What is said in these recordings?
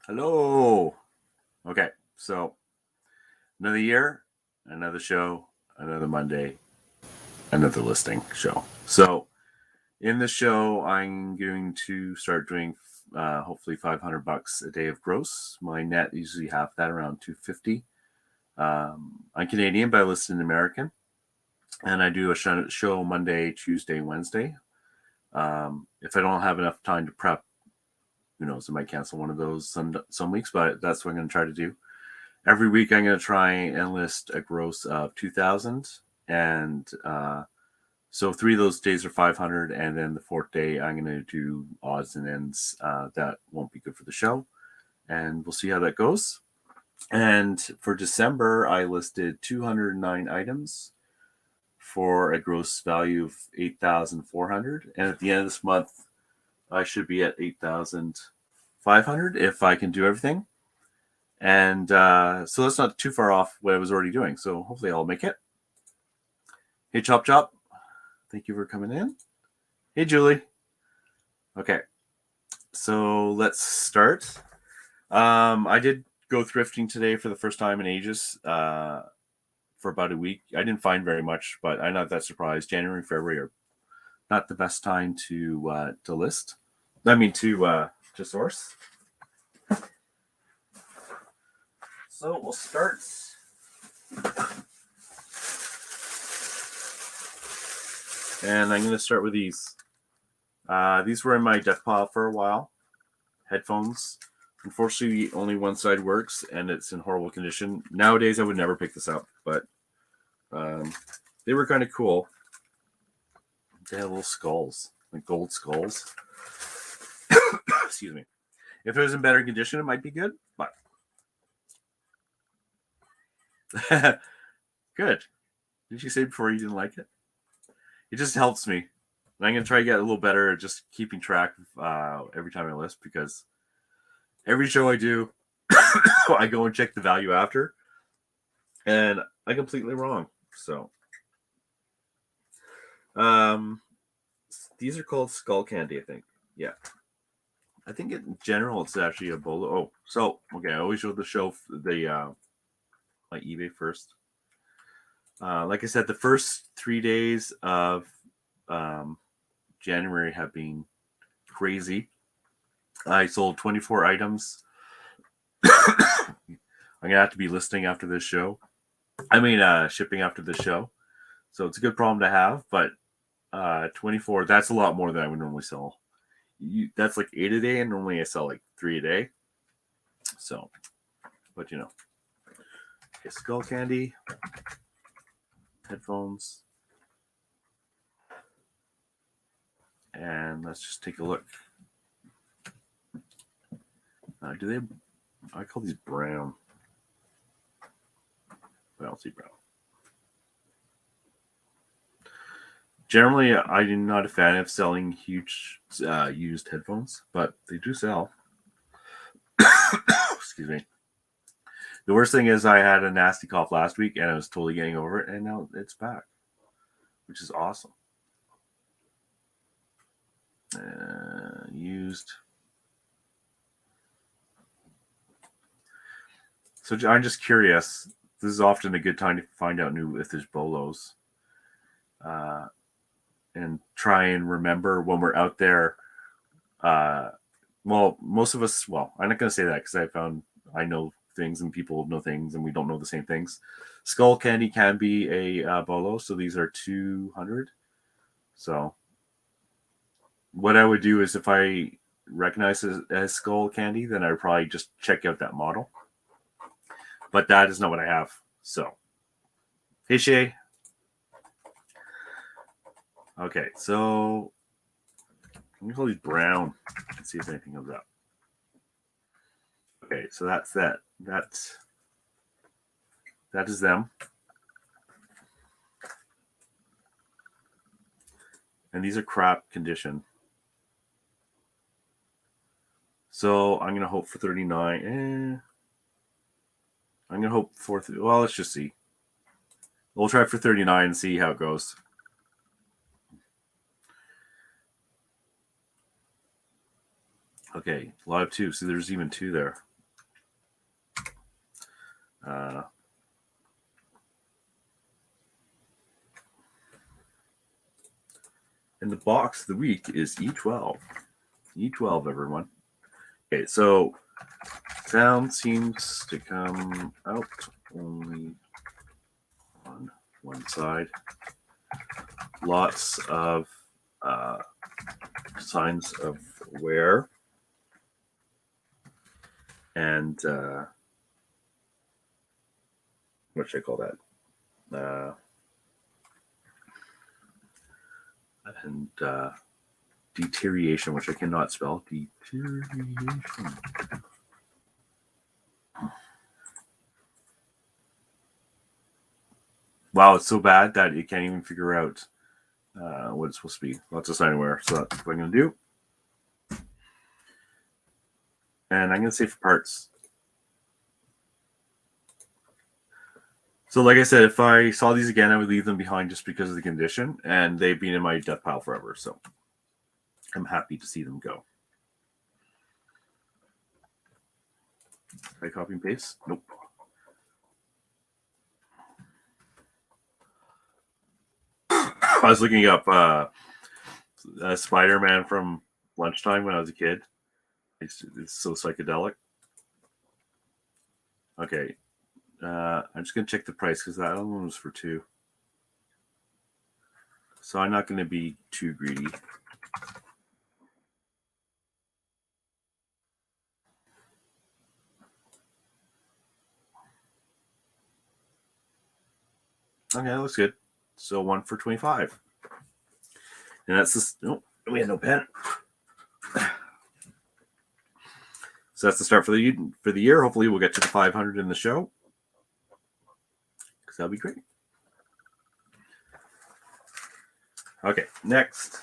Hello. Okay, so another year, another show, another Monday, another listing show. So in the show, I'm going to start doing hopefully $500 a day of gross. My net usually half that, around 250. I'm Canadian, but I list in American, and I do a show Monday, Tuesday, Wednesday. If I don't have enough time to prep, who knows, I might cancel one of those some weeks, but that's what I'm going to try to do. Every week I'm going to try and list a gross of 2,000, and so 3 of those days are 500, and then the fourth day I'm going to do odds and ends. That won't be good for the show, and we'll see how that goes. And for December, I listed 209 items for a gross value of 8,400, and at the end of this month, I should be at 8,500 if I can do everything. And so that's not too far off what I was already doing. So hopefully I'll make it. Hey, Chop Chop. Thank you for coming in. Hey, Julie. Okay. So let's start. I did go thrifting today for the first time in ages for about a week. I didn't find very much, but I'm not that surprised. January, February are not the best time to list. I mean, to source. So we'll start. And I'm going to start with these. These were in my death pile for a while. Headphones. Unfortunately, only one side works, and it's in horrible condition. Nowadays, I would never pick this up, but they were kind of cool. They had little skulls, like gold skulls. Excuse me. If it was in better condition, it might be good, but good. Did you say before you didn't like it? It just helps me. And I'm going to try to get a little better at just keeping track of every time I list, because every show I do, I go and check the value after, and I'm completely wrong. So, these are called skull candy, I think. Yeah. I think in general it's actually a bolo. Oh, so okay, I always show the show my eBay first. Like I said, the first 3 days of January have been crazy. I sold 24 items. I'm gonna have to be listing after this show. I mean, shipping after this show. So it's a good problem to have, but 24, that's a lot more than I would normally sell. That's like 8 a day, and normally I sell like 3 a day. So, but you know. Okay, skull candy, headphones, and let's just take a look. Do they? I call these brown. I don't see brown. Generally, I'm not a fan of selling huge used headphones, but they do sell. Excuse me. The worst thing is I had a nasty cough last week, and I was totally getting over it, and now it's back, which is awesome. Used. So I'm just curious. This is often a good time to find out new if there's bolos, and try and remember when we're out there. Well, most of us. Well, I'm not going to say that because I know things and people know things, and we don't know the same things. Skull candy can be a bolo, so these are 200. So what I would do is, if I recognize it as skull candy, then I would probably just check out that model. But that is not what I have. So, hey Shay. Okay, so I'm gonna call these brown. Let's see if anything comes up. Okay, so that's that. That is them. And these are crap condition. So I'm gonna hope for 39. I'm gonna hope for. Well, let's just see. We'll try for 39 and see how it goes. Okay, a lot of 2. So there's even 2 there. And the box of the week is E12. E12, everyone. Okay, so sound seems to come out only on one side. Lots of signs of wear. And what should I call that? And deterioration, which I cannot spell. Deterioration. Wow, it's so bad that you can't even figure out what it's supposed to be. Lots of sign wear. So that's what I'm going to do. And I'm going to say for parts. So like I said, if I saw these again, I would leave them behind just because of the condition. And they've been in my death pile forever. So I'm happy to see them go. Can I copy and paste? Nope. I was looking up Spider-Man from lunchtime when I was a kid. It's so psychedelic. Okay. I'm just going to check the price because that other one was for $2. So I'm not going to be too greedy. Okay, that looks good. So one for $25. And that's this. Oh, we had no pen. So that's the start for the year. Hopefully we'll get to the 500 in the show. Because that'll be great. Okay, next.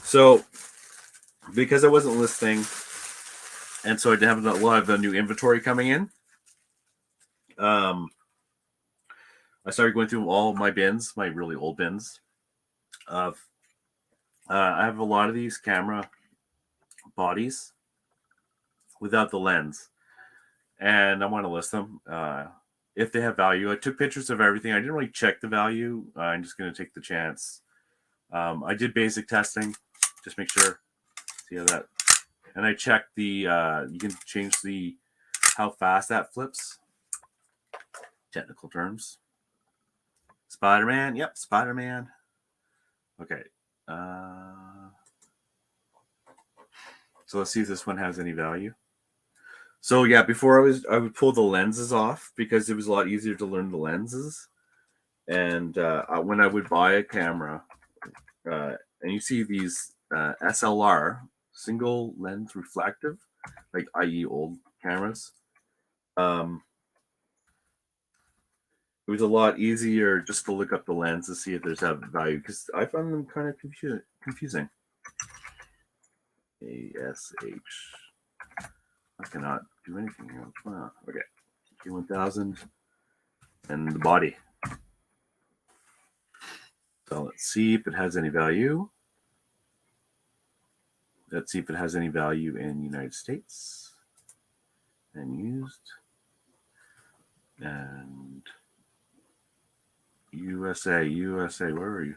So, because I wasn't listing, and so I didn't have a lot of the new inventory coming in, I started going through all of my bins, my really old bins. I have a lot of these camera bodies without the lens, and I want to list them if they have value. I took pictures of everything. I didn't really check the value. I'm just going to take the chance. I did basic testing, just make sure. See how that, and I checked the. You can change how fast that flips. Technical terms. Spider-Man. Yep, Spider-Man. Okay. So let's see if this one has any value. So yeah, before I would pull the lenses off because it was a lot easier to learn the lenses. And when I would buy a camera, and you see these SLR, single lens reflective, like i.e. old cameras, it was a lot easier just to look up the lens to see if there's have value because I found them kind of confusing. ASH. I cannot do anything here. Wow. Okay. Q1000 and the body. So let's see if it has any value. Let's see if it has any value in the United States. And used. And USA, where are you?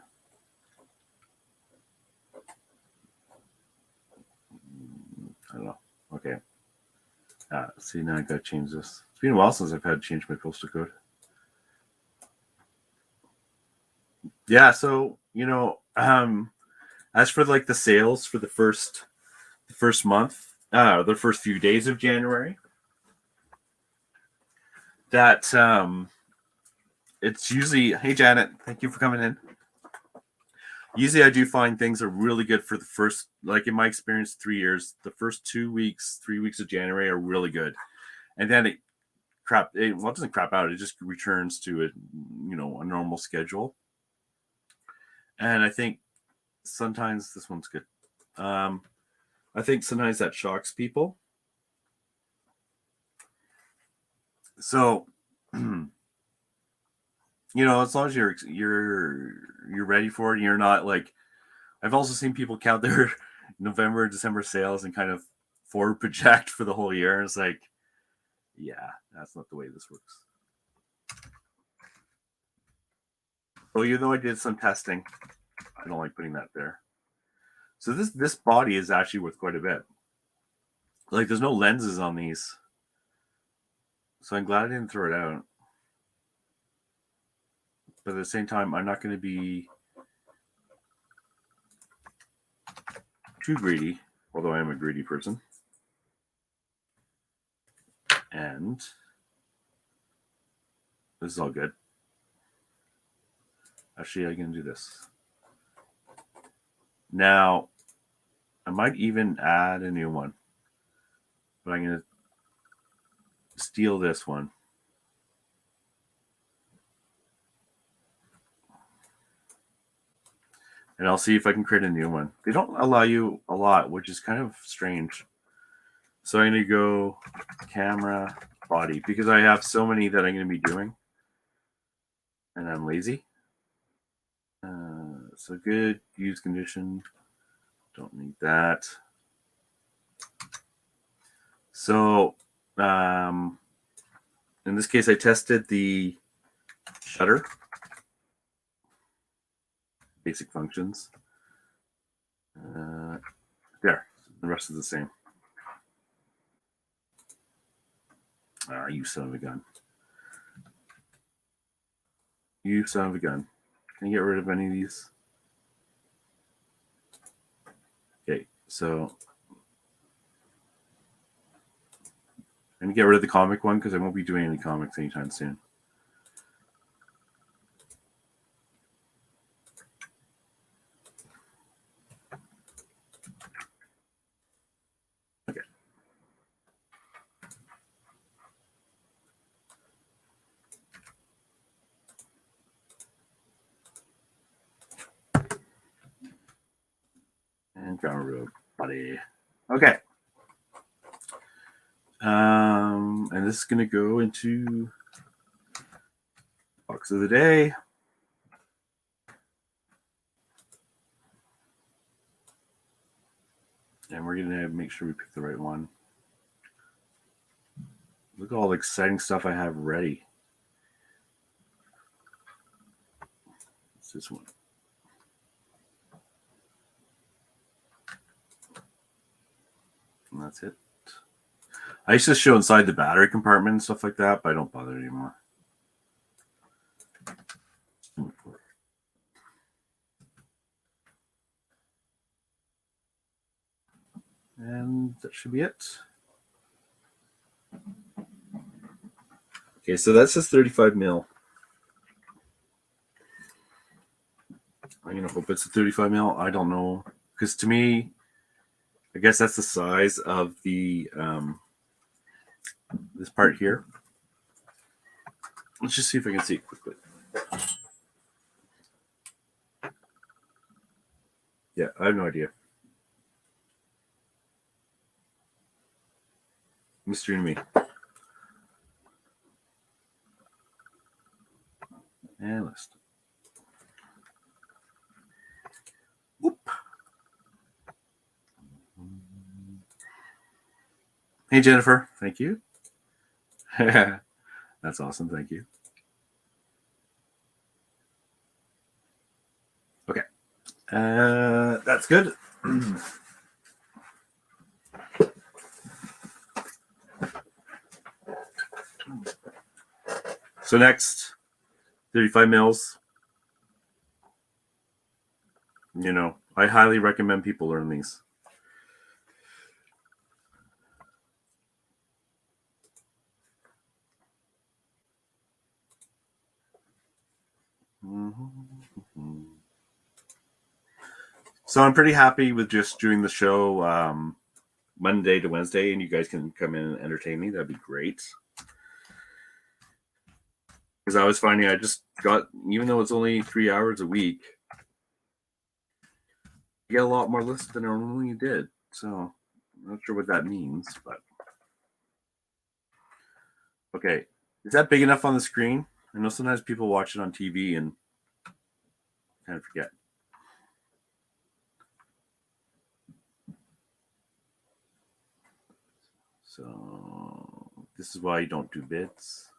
I don't know. Okay. See, now I gotta change this. It's been a while since I've had to change my postal code. Yeah, so as for like the sales for the first month, the first few days of January, that it's usually, hey Janet, thank you for coming in. Usually I do find things are really good for the first, like in my experience, 3 years, the first 3 weeks of January are really good. And then it doesn't crap out. It just returns to a normal schedule. And I think sometimes this one's good. I think sometimes that shocks people. So, as long as you're ready for it, and you're not like. I've also seen people count their November, December sales and kind of forward project for the whole year. And it's like, yeah, that's not the way this works. So even though I did some testing, I don't like putting that there. So this body is actually worth quite a bit. Like there's no lenses on these. So I'm glad I didn't throw it out. But at the same time, I'm not going to be too greedy, although I am a greedy person. And this is all good. Actually, I can do this. Now, I might even add a new one. But I'm going to steal this one. And I'll see if I can create a new one. They don't allow you a lot, which is kind of strange. So I'm going to go camera, body, because I have so many that I'm going to be doing. And I'm lazy. So good, use condition. Don't need that. So in this case, I tested the shutter. Basic functions. There. The rest is the same. You son of a gun. You son of a gun. Can you get rid of any of these? Okay, so I'm going to get rid of the comic one because I won't be doing any comics anytime soon. Okay. And camera road, buddy. Okay. And this is going to go into box of the day. And we're going to make sure we pick the right one. Look at all the exciting stuff I have ready. It's this one. And that's it. I used to show inside the battery compartment and stuff like that, but I don't bother anymore. And that should be it. Okay, so that says 35 mil. I'm going to hope it's a 35 mil. I don't know. Because to me, I guess that's the size of the this part here. Let's just see if I can see it quickly. Yeah, I have no idea. Mystery to me. And list. Whoop. Hey, Jennifer. Thank you. That's awesome. Thank you. Okay. That's good. So next, 35 mils. I highly recommend people learn these. So I'm pretty happy with just doing the show Monday to Wednesday, and you guys can come in and entertain me. That'd be great. Because I was finding I just got, even though it's only 3 hours a week, I get a lot more lists than I normally did. So I'm not sure what that means, but okay. Is that big enough on the screen? I know sometimes people watch it on TV and kind of forget. So this is why you don't do bits.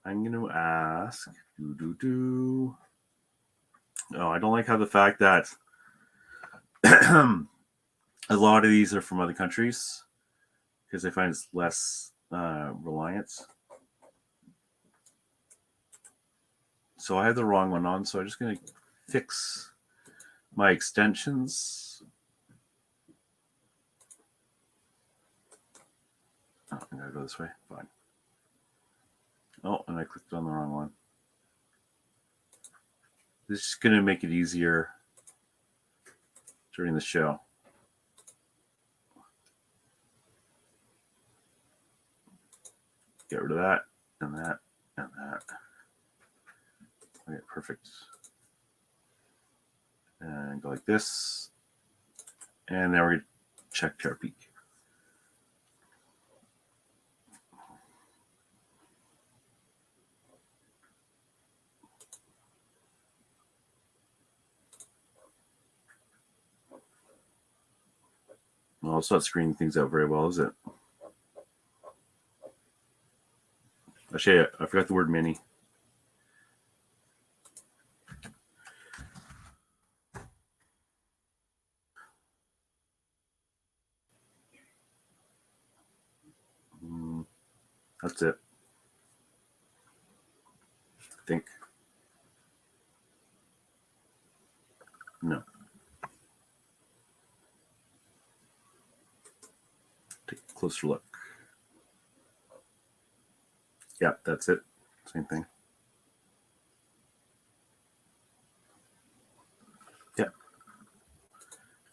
I'm going to ask. Oh, I don't like how the fact that a lot of these are from other countries because I find it's less reliance. So I have the wrong one on, so I'm just going to fix my extensions. Oh, I'm going to go this way. Fine. Oh, and I clicked on the wrong one. This is going to make it easier during the show. Get rid of that and that and that. Okay, perfect. And go like this. And now we're going to check our peak. Well, it's not screening things out very well, is it? Actually, I forgot the word mini. That's it. I think. No. Take a closer look. Yeah, that's it. Same thing. Yeah.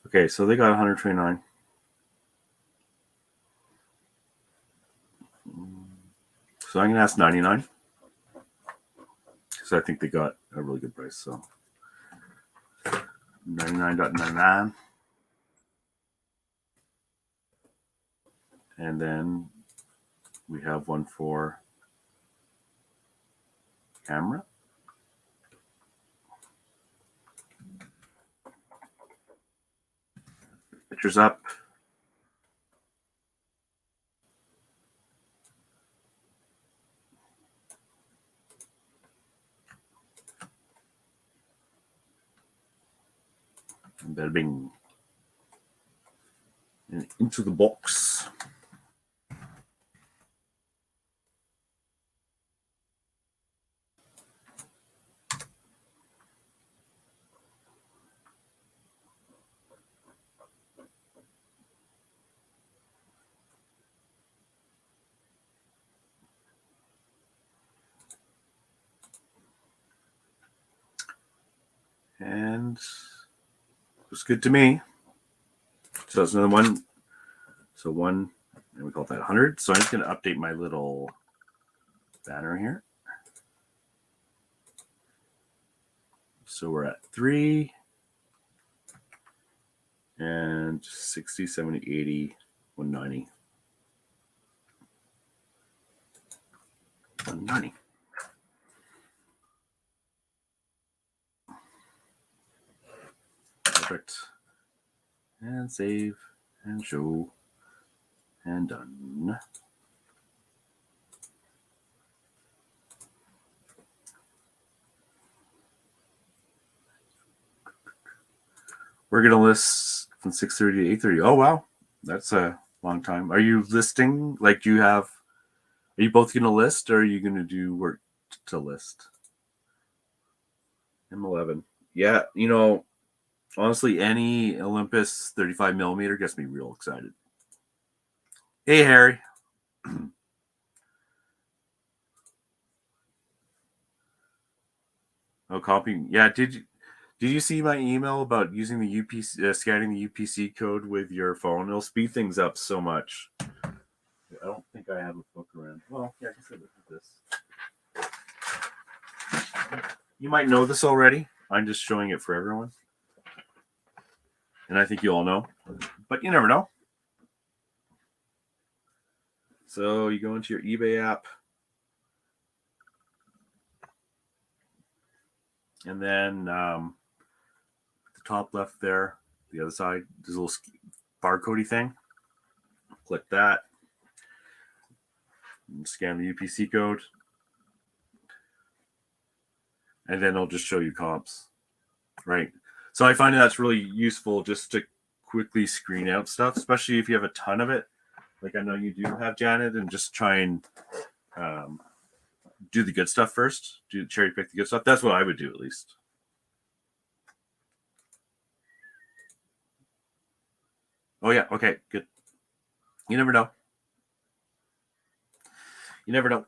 Okay, so they got 129. So I'm going to ask 99 because I think they got a really good price. So 99.99. And then we have one for camera. Pictures up. And bada bing. And into the box. And it was good to me. So that's another one. So one, and we call that 100. So I'm just going to update my little banner here. So we're at 3 and 60, 70, 80, 190. 190. Perfect. And save and show and done. We're going to list from 6:30 to 8:30. Oh, wow. That's a long time. Are you listing? Like, are you both going to list or are you going to do work to list? M11. Yeah, honestly, any Olympus 35 millimeter gets me real excited. Hey, Harry. Oh, copying. Yeah, did you see my email about using the UPC, scanning the UPC code with your phone? It'll speed things up so much. I don't think I have a book around. Well, yeah, I guess I look at this. You might know this already. I'm just showing it for everyone. And I think you all know. But you never know. So you go into your eBay app. And then the top left there, the other side, there's a little barcode thing. Click that. Scan the UPC code. And then it'll just show you comps, right? So I find that's really useful just to quickly screen out stuff, especially if you have a ton of it. Like I know you do have, Janet, and just try and do the good stuff first. Do cherry pick the good stuff. That's what I would do, at least. Oh yeah, okay, good. You never know. You never know.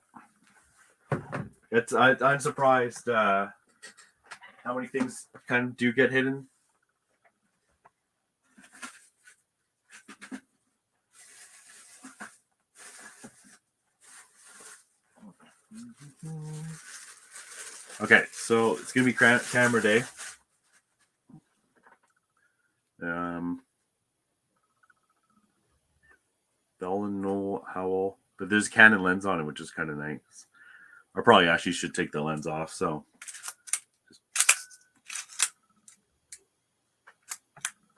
I'm surprised how many things kind of do get hidden. Okay, so it's gonna be camera day. Bell and Noel Howell, but there's a Canon lens on it, which is kind of nice. I probably actually should take the lens off. So,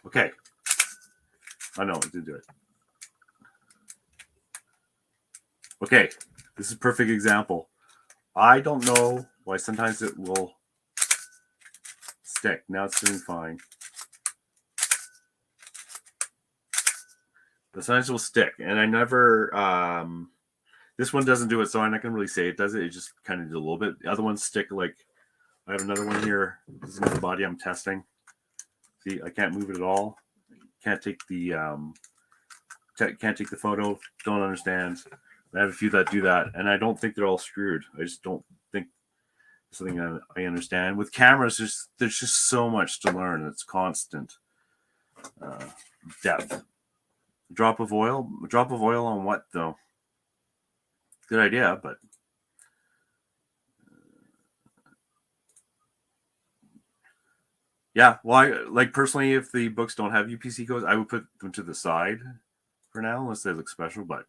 okay. I know, I did do it. Okay, this is a perfect example. I don't know why sometimes it will stick. Now it's doing fine. But sometimes it will stick, and I never. This one doesn't do it, so I'm not gonna really say it does it. It just kind of did a little bit. The other ones stick like. I have another one here. This is another body I'm testing. See, I can't move it at all. Can't take the photo. Don't understand. I have a few that do that, and I don't think they're all screwed. I just don't think it's something I understand. With cameras, there's just so much to learn. It's constant depth. A drop of oil on what though? Good idea, but yeah. Well, like personally, if the books don't have UPC codes, I would put them to the side for now, unless they look special. But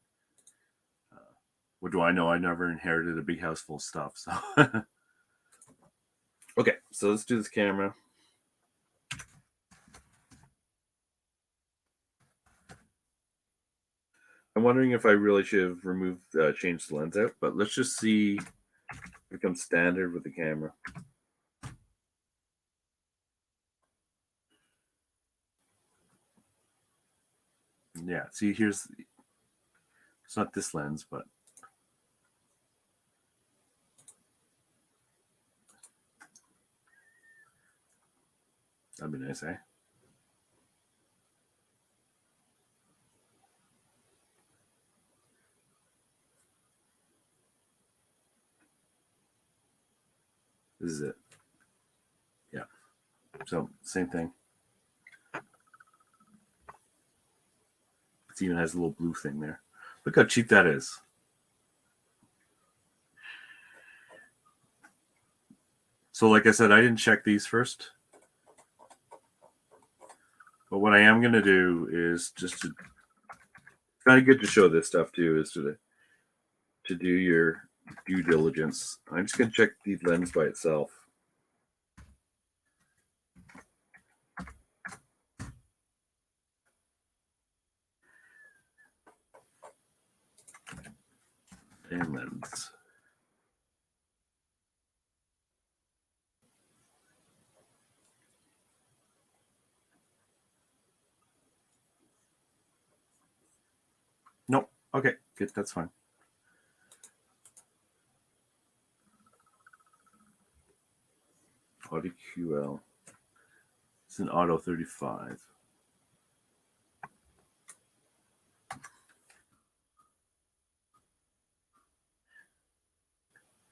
what do I know? I never inherited a big house full of stuff. So okay, so let's do this camera. I'm wondering if I really should have changed the lens out, but let's just see if it becomes standard with the camera. Yeah, see, it's not this lens, but that'd be nice, eh? This is it. Yeah. So same thing. It even has a little blue thing there. Look how cheap that is. So like I said, I didn't check these first. But what I am going to do is just to kind of good to show this stuff too, is to do your due diligence. I'm just going to check the lens by itself. And lens. Nope. Okay, good. That's fine. Auto QL. It's an Auto 35.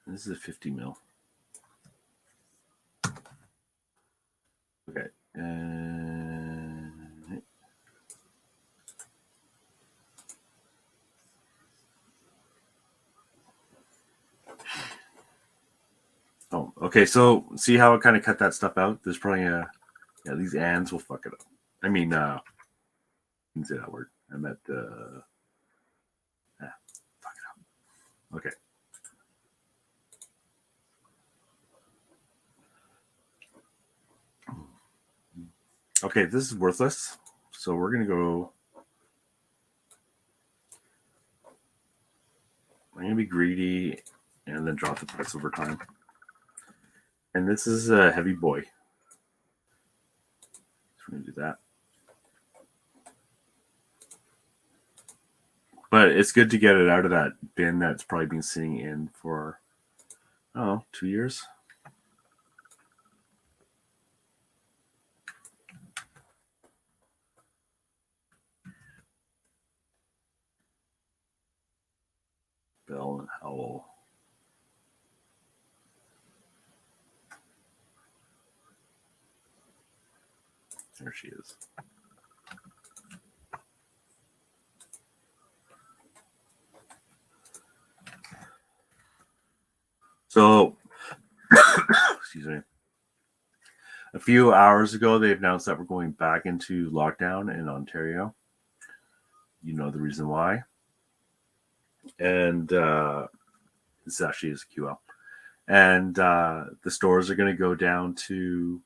This is a 50 mil. Okay. Oh, okay. So see how I kind of cut that stuff out? There's probably these ands will fuck it up. I mean, I didn't say that word. I meant fuck it up. Okay. Okay, this is worthless. So we're going to go. I'm going to be greedy and then drop the price over time. And this is a heavy boy. So we're going to do that. But it's good to get it out of that bin that's probably been sitting in for, 2 years. Bell and Howell. There she is. So, excuse me. A few hours ago, they announced that we're going back into lockdown in Ontario. You know the reason why. And this actually is QL. And the stores are going to go down to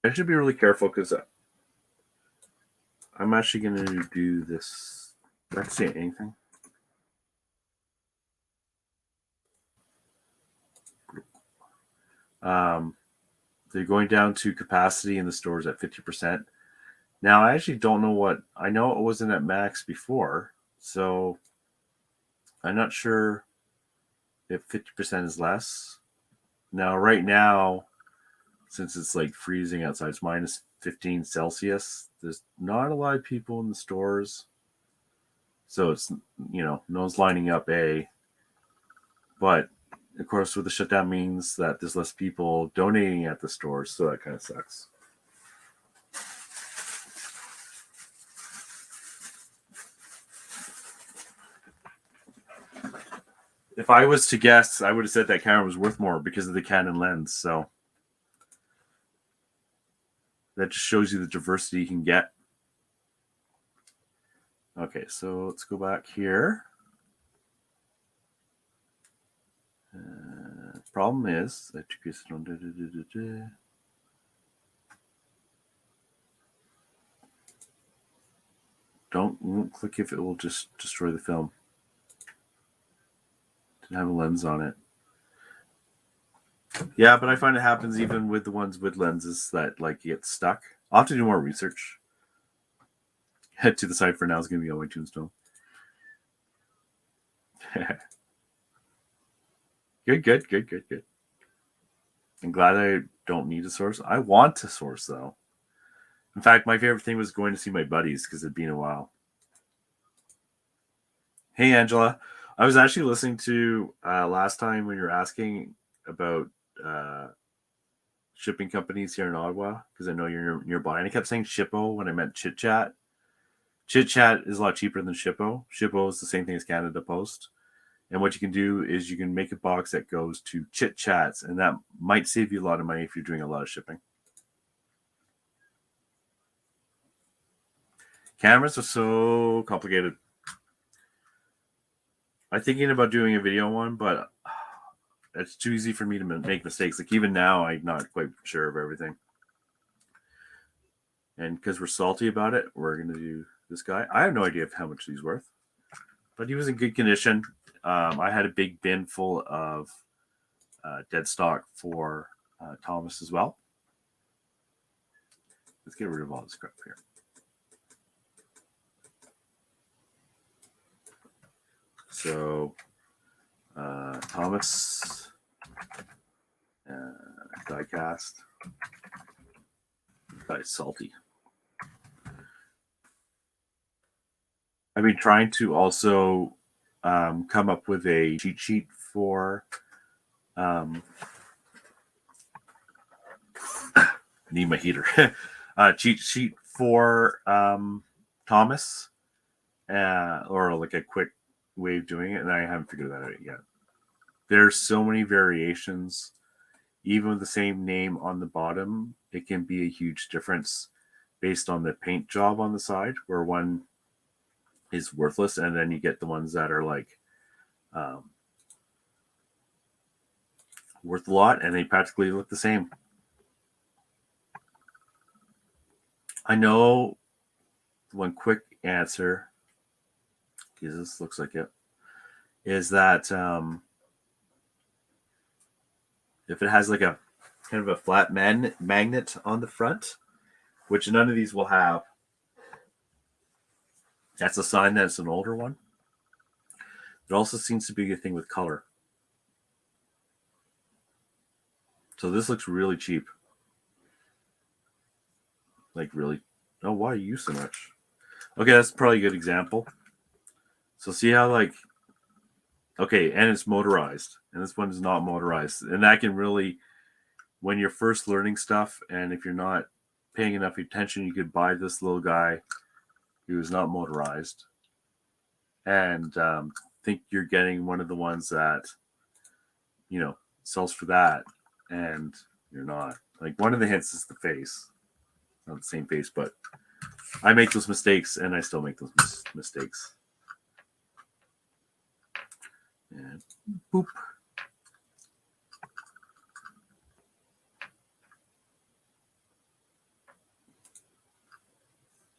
I should be really careful because I'm actually going to do this. Did I say anything? They're going down to capacity in the stores at 50%. Now, I actually don't know what. I know it wasn't at max before, so I'm not sure if 50% is less. Now, right now, since it's like freezing outside, it's minus 15 Celsius. There's not a lot of people in the stores. So it's, no one's lining up, but of course, with the shutdown means that there's less people donating at the stores. So that kind of sucks. If I was to guess, I would have said that camera was worth more because of the Canon lens. So that just shows you the diversity you can get. Okay, so let's go back here. Problem is that won't click if it will just destroy the film. Didn't have a lens on it. Yeah, but I find it happens even with the ones with lenses that like get stuck. I'll have to do more research. Head to the site for now is going to be on my tombstone. Good. I'm glad I don't need a source. I want to source though. In fact, my favorite thing was going to see my buddies because it'd been a while. Hey, Angela. I was actually listening to last time when you were asking about shipping companies here in Ottawa because I know you're nearby. And I kept saying Shippo when I meant Chit Chat. Chit Chat is a lot cheaper than Shippo. Shippo is the same thing as Canada Post. And what you can do is you can make a box that goes to Chit Chats, and that might save you a lot of money if you're doing a lot of shipping. Cameras are so complicated. I'm thinking about doing a video one, but it's too easy for me to make mistakes. Like even now, I'm not quite sure of everything. And because we're salty about it, we're going to do this guy. I have no idea how much he's worth, but he was in good condition. I had a big bin full of dead stock for Thomas as well. Let's get rid of all this crap here. So, Thomas, die cast. This guy's salty. I've been trying to also come up with a cheat sheet for need my heater cheat sheet for Thomas or like a quick way of doing it, and I haven't figured that out yet. There's so many variations. Even with the same name on the bottom, it can be a huge difference based on the paint job on the side, where one is worthless, and then you get the ones that are like Worth a lot, and they practically look the same. I know one quick answer, because this looks like it, is that if it has like a kind of a flat magnet on the front, which none of these will have, that's a sign that it's an older one. There also seems to be a thing with color. So this looks really cheap. Like really. Oh, why are you so much? Okay, that's probably a good example. So see how like, okay, and it's motorized, and this one is not motorized, and that can really, when you're first learning stuff, and if you're not paying enough attention, you could buy this little guy who is not motorized, and think you're getting one of the ones that, you know, sells for that, and you're not. Like one of the hints is the face, not the same face, but I make those mistakes, and I still make those mistakes. And boop.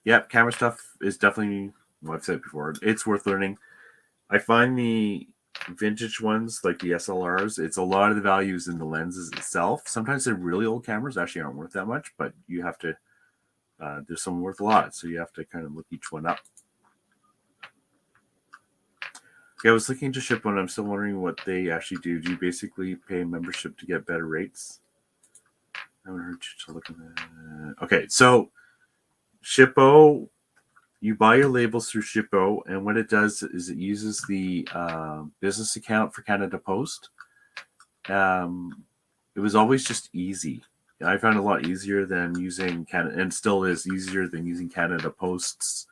Yep, camera stuff is definitely, well, I've said it before, it's worth learning. I find the vintage ones, like the SLRs, it's a lot of the values in the lenses itself. Sometimes they're really old cameras, actually aren't worth that much, but you have to, there's some worth a lot, so you have to kind of look each one up. Okay, I was looking to ship one. I'm still wondering what they actually do. Do you basically pay membership to get better rates? I haven't heard you to look at that. Okay, so Shippo, you buy your labels through Shippo, and what it does is it uses the business account for Canada Post. It was always just easy. I found it a lot easier than using Canada, and still is easier than using Canada Post's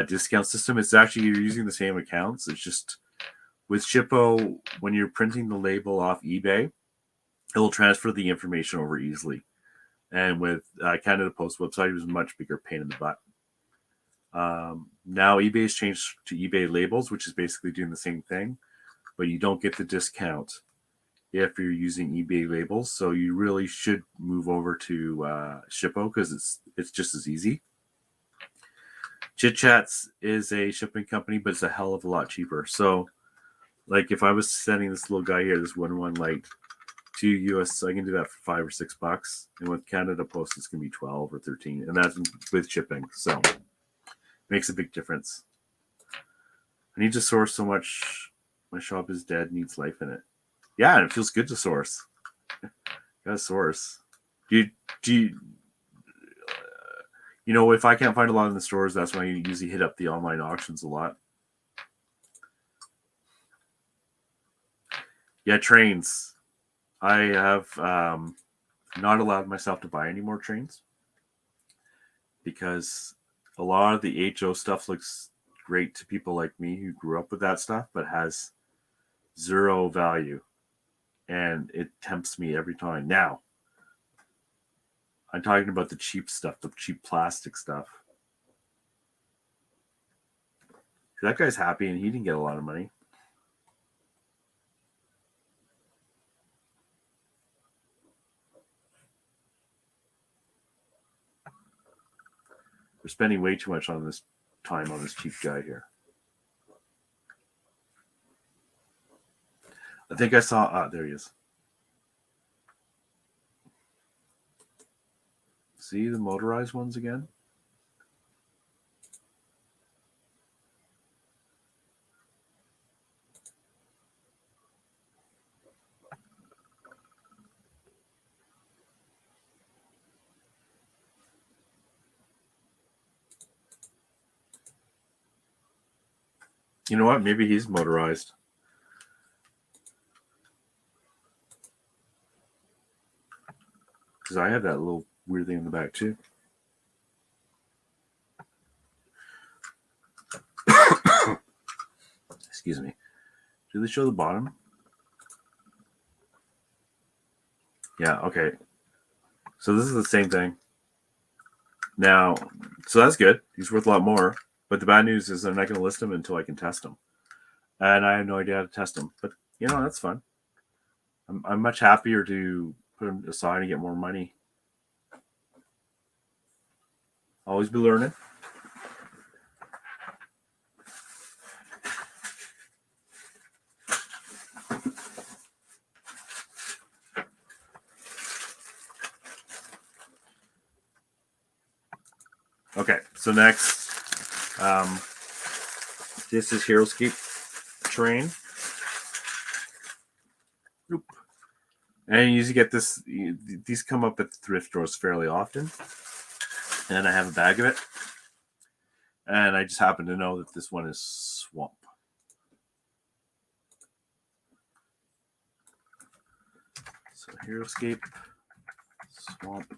discount system. It's actually, you're using the same accounts. It's just with Shippo, when you're printing the label off eBay, it will transfer the information over easily. And with Canada Post website, it was a much bigger pain in the butt. Now eBay has changed to eBay labels, which is basically doing the same thing, but you don't get the discount if you're using eBay labels. So you really should move over to Shippo because it's just as easy. Chit Chats is a shipping company, but it's a hell of a lot cheaper. So, like, if I was sending this little guy here, this one like to US, I can do that for $5 or $6, and with Canada Post, it's gonna be 12 or 13, and that's with shipping. So, makes a big difference. I need to source so much. My shop is dead, needs life in it. Yeah, and it feels good to source. Gotta source. Do you know, if I can't find a lot in the stores, that's why I usually hit up the online auctions a lot. Yeah, trains. I have not allowed myself to buy any more trains because a lot of the HO stuff looks great to people like me who grew up with that stuff, but has zero value. And it tempts me every time. Now, I'm talking about the cheap stuff, the cheap plastic stuff. That guy's happy and he didn't get a lot of money. We're spending way too much on this time on this cheap guy here. I think I saw, there he is. See the motorized ones again? You know what? Maybe he's motorized. Because I have that little weird thing in the back too. Excuse me. Do they show the bottom? Yeah, okay. So this is the same thing. Now, so that's good. He's worth a lot more. But the bad news is they're not going to list him until I can test him. and I have no idea how to test them. But that's fun. I'm much happier to put them aside and get more money. Always be learning. Okay, so next, this is HeroScape terrain. Oop. And you usually get this. These come up at the thrift stores fairly often, and I have a bag of it. And I just happen to know that this one is Swamp. So HeroScape, Swamp.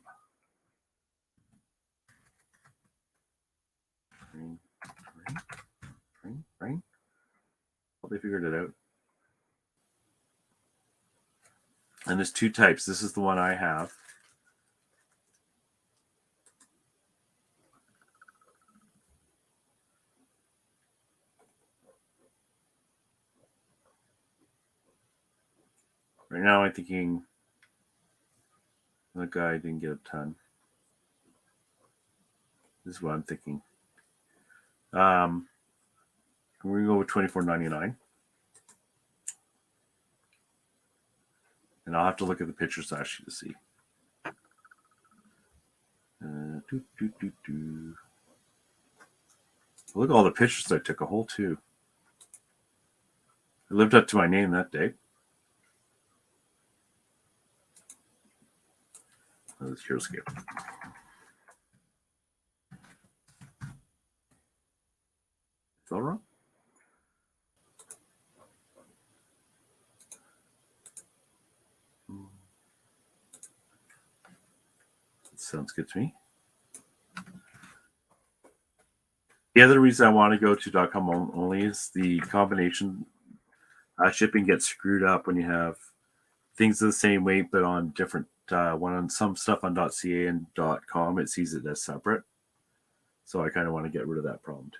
Rain. Well, they figured it out. And there's two types. This is the one I have. Right now I'm thinking that guy didn't get a ton. This is what I'm thinking. We're gonna go with $24.99. And I'll have to look at the pictures actually to see. Look at all the pictures I took, a whole two. I lived up to my name that day. Let's HeroScape. Fell wrong? That sounds good to me. The other reason I want to go to .com only is the combination. Shipping gets screwed up when you have things of the same weight, but on different one on some stuff on .ca and .com, it sees it as separate. So I kind of want to get rid of that problem too.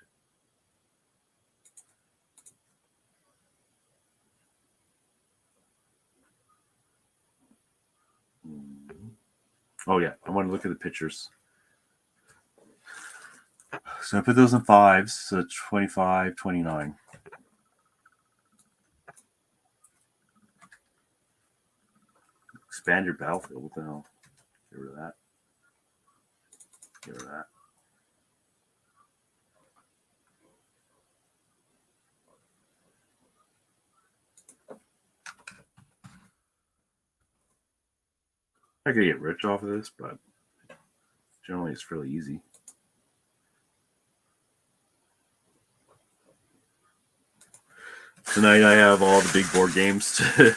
Oh yeah, I want to look at the pictures. So I put those in fives, so 25, 29. Expand your battlefield. What the hell? Get rid of that. Get rid of that. I could get rich off of this, but generally it's fairly easy. Tonight I have all the big board games to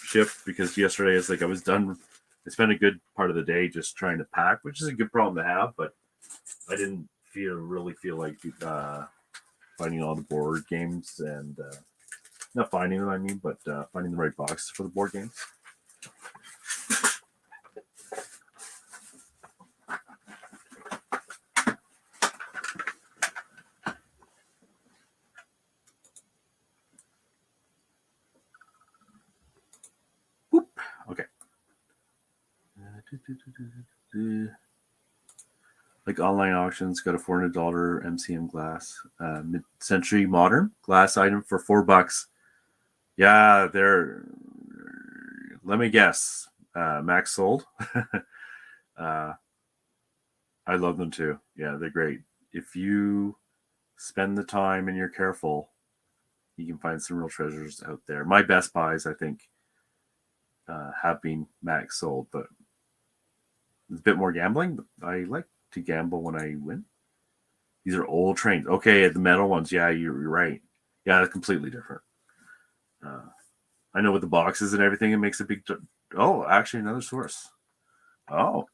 ship because yesterday it's like I was done. I spent a good part of the day just trying to pack, which is a good problem to have, but I didn't really feel like finding all the board games and not finding them, I mean, but finding the right boxes for the board games. Whoop. Okay. Like online auctions, got a $400 MCM glass, mid-century modern glass item for $4. Yeah, they're. Let me guess. Max sold. I love them too. Yeah, they're great. If you spend the time and you're careful, you can find some real treasures out there. My best buys, I think, have been max sold, but it's a bit more gambling. But I like to gamble when I win. These are old trains. Okay, the metal ones. Yeah, you're right. Yeah, they're completely different. I know with the boxes and everything, it makes a big. Oh, actually, another source. Oh,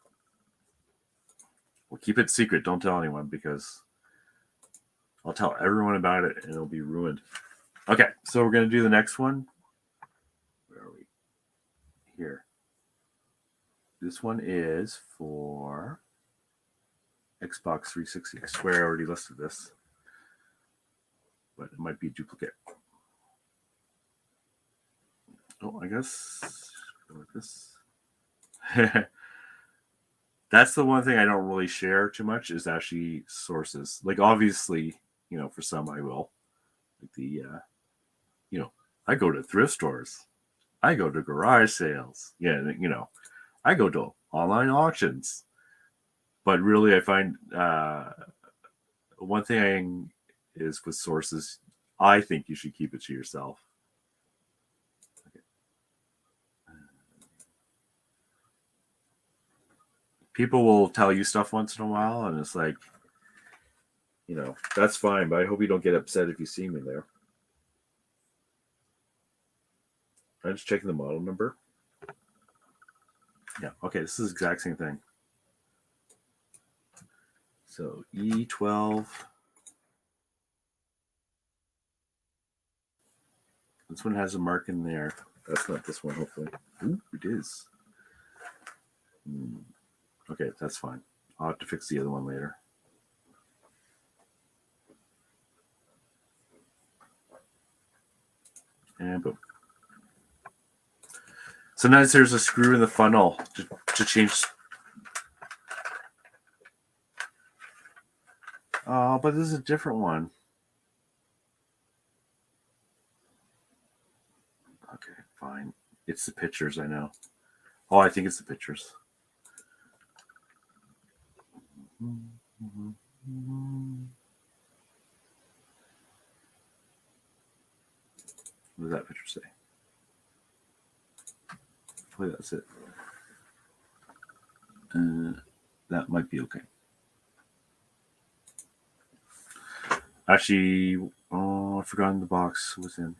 well, keep it secret. Don't tell anyone because I'll tell everyone about it and it'll be ruined. Okay, so we're going to do the next one. Where are we? Here. This one is for Xbox 360. I swear I already listed this. but it might be a duplicate. Oh, I guess go with this. That's the one thing I don't really share too much is actually sources. Like obviously, for some I will. Like the I go to thrift stores. I go to garage sales. Yeah, I go to online auctions. But really I find one thing is with sources, I think you should keep it to yourself. Okay. People will tell you stuff once in a while, and it's like, that's fine, but I hope you don't get upset if you see me there. I'm just checking the model number. Yeah, okay, this is the exact same thing. So E12. This one has a mark in there. That's not this one, hopefully. Ooh, it is. Okay, that's fine. I'll have to fix the other one later. And boom. Sometimes there's a screw in the funnel to change. Oh, but this is a different one. Okay, fine. It's the pictures, I know. Oh, I think it's the pictures. What does that picture say? Hopefully that's it. That might be okay. Actually, I've forgotten the box was in.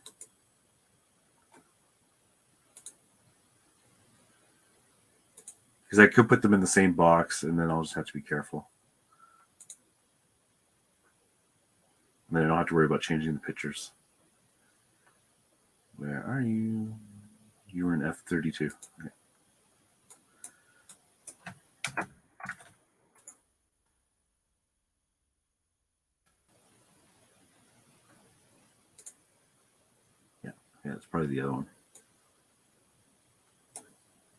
Because I could put them in the same box, and then I'll just have to be careful. And then I don't have to worry about changing the pictures. Where are you? You were in F32. Okay. Yeah, it's probably the other one.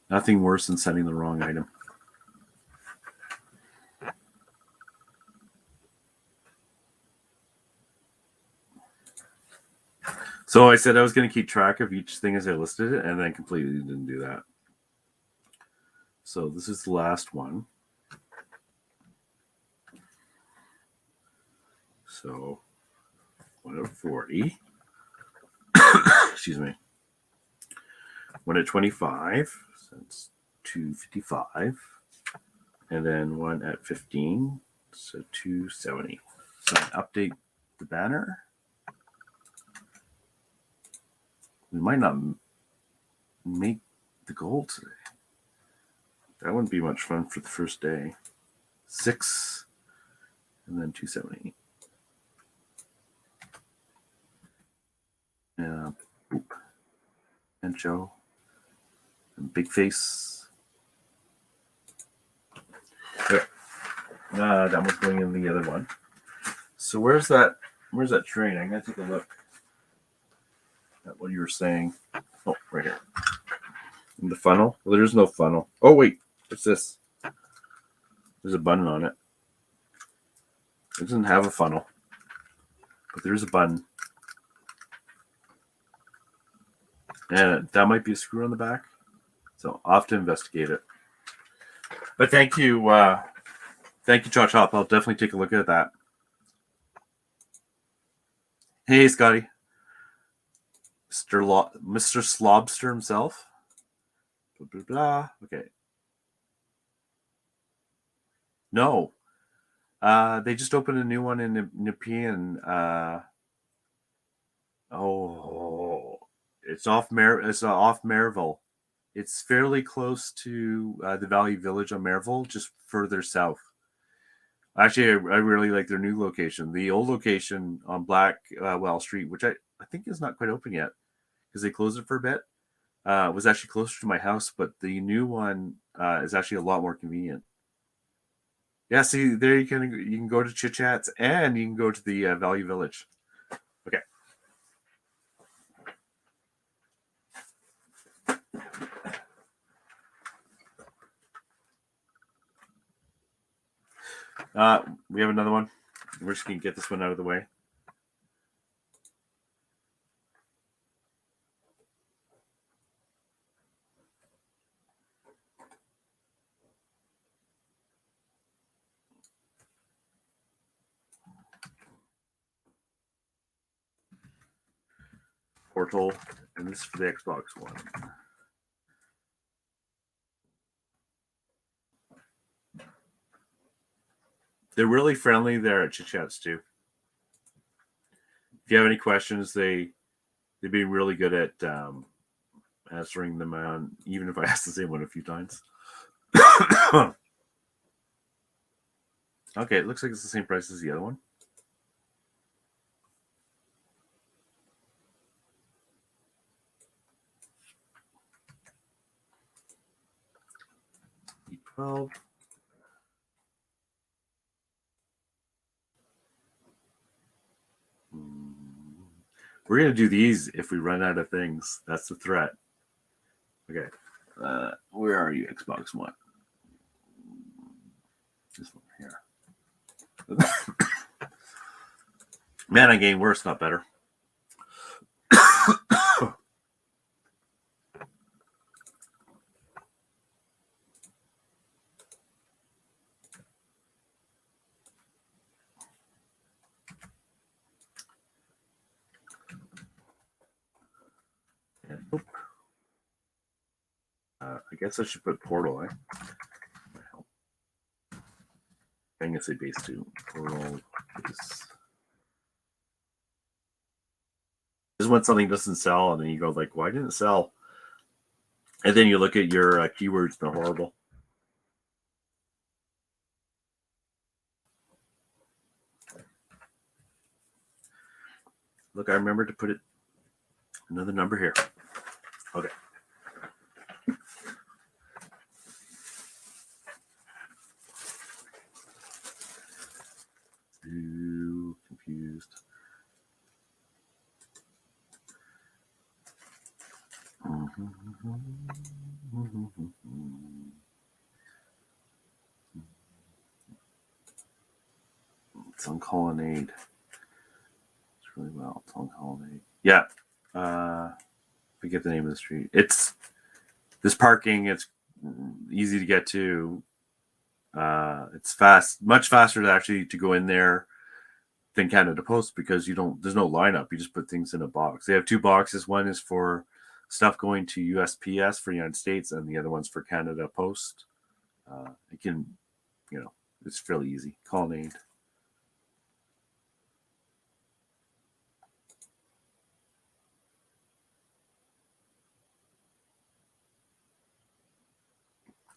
Nothing worse than sending the wrong item. So I said I was going to keep track of each thing as I listed it, and then completely didn't do that. So this is the last one. So 1 at 40. Excuse me. 1 at 25. So that's 255. And then 1 at 15. So 270. So update the banner. We might not make the goal today. That wouldn't be much fun for the first day. 6 and then 270. And Joe. And Big Face. There. That was going in the other one. So where's that train? I'm gonna take a look at what you were saying. Oh, right here. In the funnel? Well, there's no funnel. Oh wait, what's this? There's a button on it. It doesn't have a funnel, but there's a button. And that might be a screw on the back. So I'll have to investigate it. But thank you, Josh Hop. I'll definitely take a look at that. Hey, Scotty. Mr. Slobster himself. Blah, blah, blah. Okay. No. They just opened a new one in Nepean. It's off Maryville. It's fairly close to the Valley Village on Maryville, just further south. Actually, I really like their new location. The old location on Blackwell Street, which I think is not quite open yet because they closed it for a bit, was actually closer to my house, but the new one is actually a lot more convenient. Yeah, see, there you can go to Chit Chats and you can go to the Valley Village. Okay. We have another one. We're just going to get this one out of the way. Portal, and this is for the Xbox One. They're really friendly there at Chit Chats too. If you have any questions, they've been really good at answering them on, even if I asked the same one a few times. Okay, it looks like it's the same price as the other one. E12. We're going to do these if we run out of things. That's the threat. Okay. Where are you, Xbox One? This one here. Man, I'm getting worse, not better. I guess I should put Portal, eh? I'm going to say base 2. Portal base. This is when something doesn't sell, and then you go like, why didn't it sell? And then you look at your keywords, they're horrible. Look, I remember to put it another number here. Okay. Too confused. It's on Colonnade. It's really well. It's on Colonnade. Yeah. Forget the name of the street. It's this parking. It's easy to get to. It's fast, much faster to actually to go in there than Canada Post because there's no lineup. You just put things in a box. They have 2 boxes. One is for stuff going to USPS for the United States, and the other one's for Canada Post. It can, it's fairly easy. Colonnade.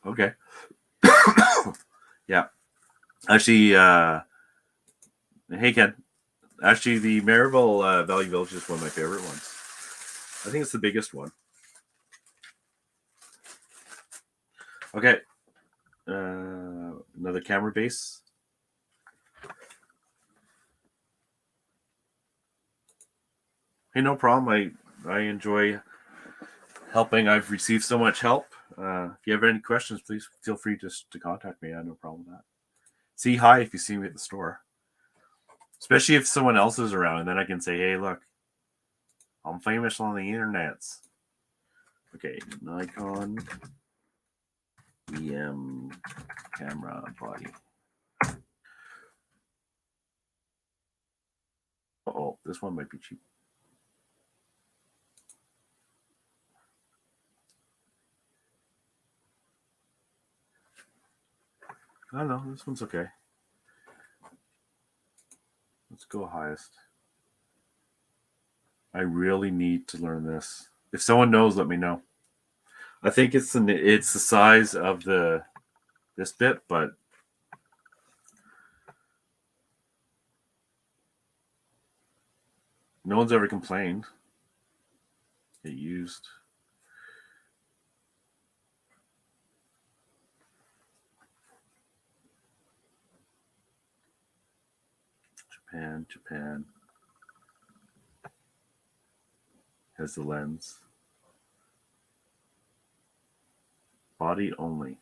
Okay. Yeah. Actually, hey Ken. Actually, the Maryville Valley Village is one of my favorite ones. I think it's the biggest one. Okay. Another camera base. Hey, no problem. I enjoy helping. I've received so much help. If you have any questions, please feel free to contact me. I have no problem with that. Say hi if you see me at the store. Especially if someone else is around, and then I can say, hey, look, I'm famous on the internets. Okay, Nikon EM camera body. Oh, this one might be cheap. I don't know. This one's okay. Let's go highest. I really need to learn this. If someone knows, let me know. I think it's the size of this bit, but no one's ever complained. It used. Japan. has the lens. Body only.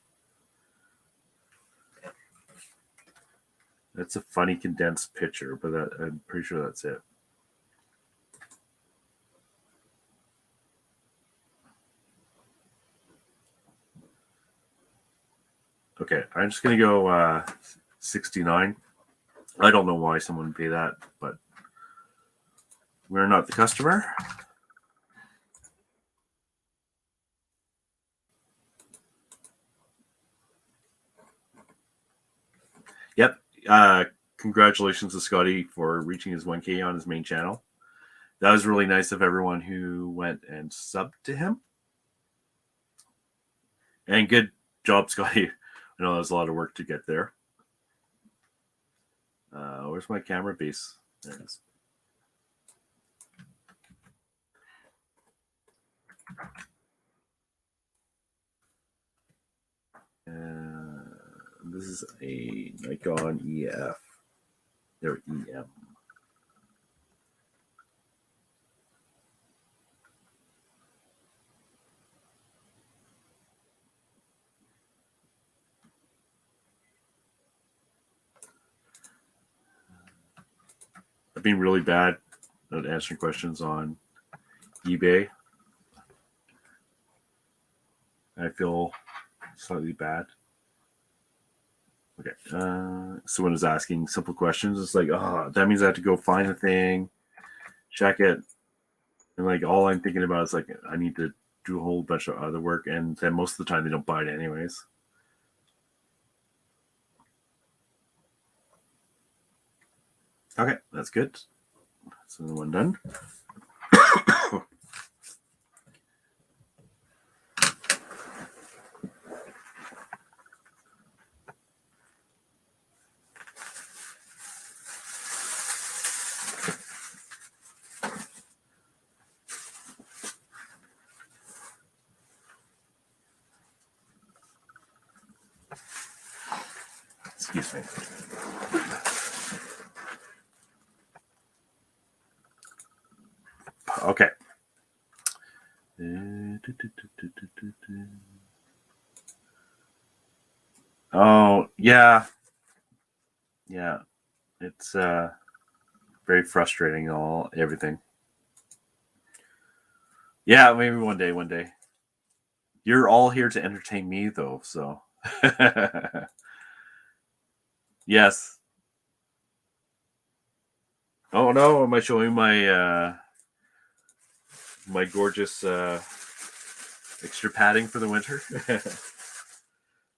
That's a funny condensed picture, but I'm pretty sure that's it. Okay, I'm just going to go 69. I don't know why someone would pay that, but we're not the customer. Yep. Congratulations to Scotty for reaching his 1K on his main channel. That was really nice of everyone who went and subbed to him. And good job, Scotty. I know there's a lot of work to get there. Where's my camera base? There it is. This is a Nikon EF. They're EM. I've been really bad at answering questions on eBay. I feel slightly bad. Okay. Someone is asking simple questions. It's like, oh, that means I have to go find the thing, check it. And like all I'm thinking about is like I need to do a whole bunch of other work, and then most of the time they don't buy it anyways. Okay, that's good. That's another one done. Excuse me. Okay. Oh, yeah. Yeah. It's very frustrating, everything. Yeah, maybe one day. You're all here to entertain me, though, so. Yes. Oh, no, am I showing my my gorgeous extra padding for the winter?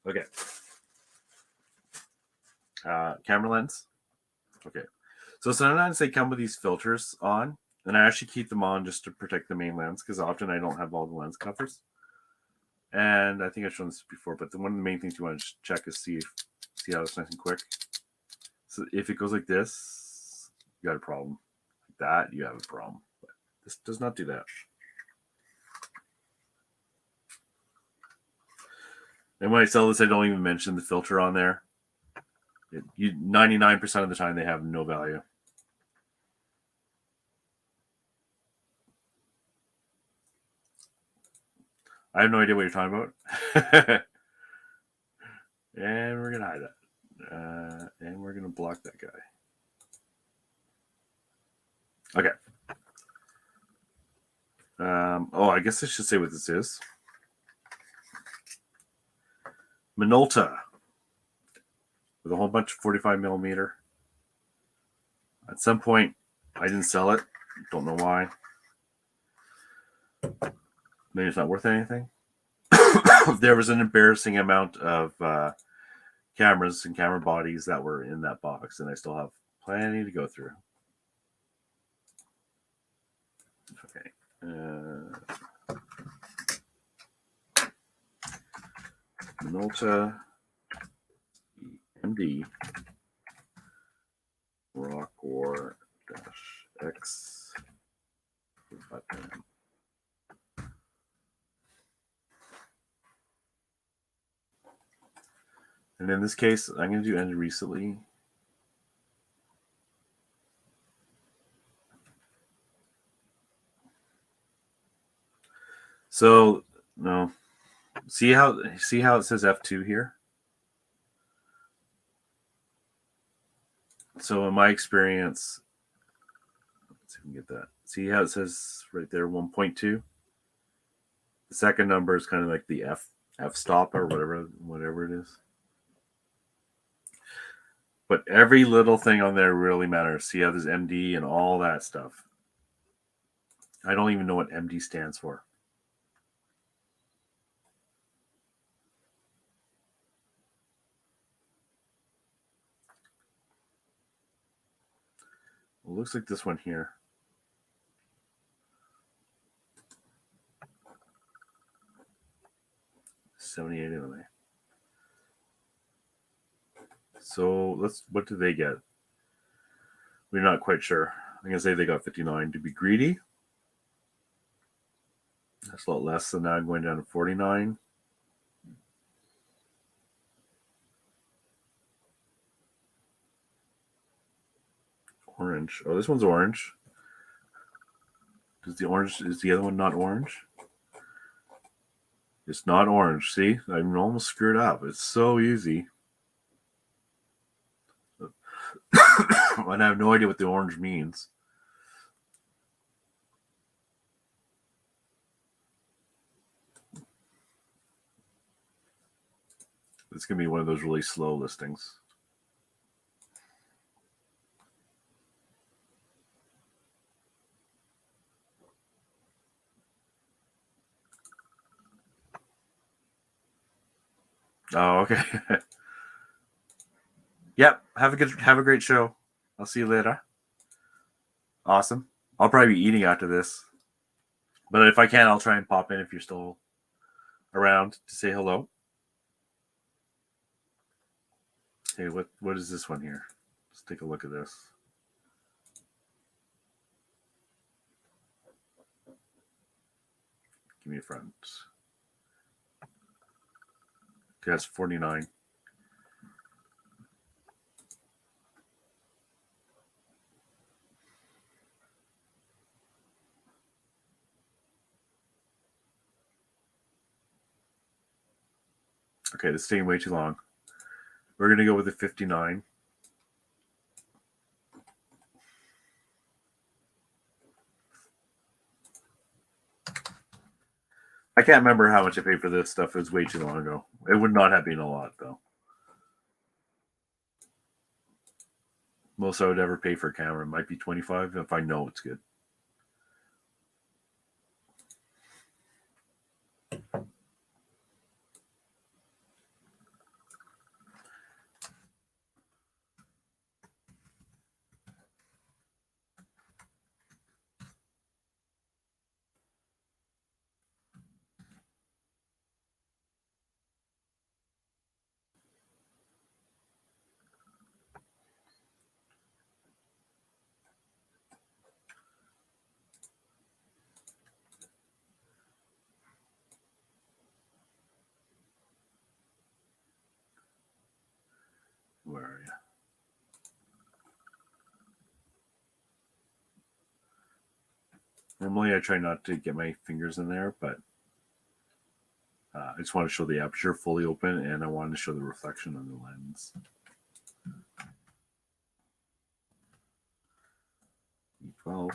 Okay. Camera lens. Okay. So sometimes they come with these filters on, and I actually keep them on just to protect the main lens because often I don't have all the lens covers. And I think I've shown this before, but one of the main things you want to check is see how it's nice and quick. So if it goes like this, you got a problem. Like that, you have a problem. But this does not do that. And when I sell this, I don't even mention the filter on there. 99% of the time, they have no value. I have no idea what you're talking about. And we're going to hide that. And we're going to block that guy. Okay. I guess I should say what this is. Minolta. With a whole bunch of 45 millimeter. At some point, I didn't sell it. Don't know why. Maybe it's not worth anything. There was an embarrassing amount of cameras and camera bodies that were in that box, and I still have plenty to go through. Okay. Minolta MD Rockor -X button. And in this case, I'm going to do ended recently. So no, see how it says F2 here. So in my experience, let's see if we can get that. See how it says right there 1.2. The second number is kind of like the F stop or whatever it is. But every little thing on there really matters. See how there's MD and all that stuff. I don't even know what MD stands for. It looks like this one here. $78 anyway. So what did they get? We're not quite sure. I'm gonna say they got 59. To be greedy, that's a lot less than that. I'm going down to 49. Orange. Oh, this one's orange. Is the other one not orange? It's not orange. See, I'm almost screwed up. It's so easy. And I have no idea what the orange means. It's going to be one of those really slow listings. Oh, okay. Yep. Have a great show. I'll see you later. Awesome. I'll probably be eating after this. But if I can, I'll try and pop in if you're still around to say hello. Hey, what is this one here? Let's take a look at this. Give me a front. Okay, that's 49. Okay, this is staying way too long. We're going to go with a 59. I can't remember how much I paid for this stuff. It was way too long ago. It would not have been a lot, though. Most I would ever pay for a camera might be 25 if I know it's good. Where are you? Normally, I try not to get my fingers in there, but I just want to show the aperture fully open, and I wanted to show the reflection on the lens. E12.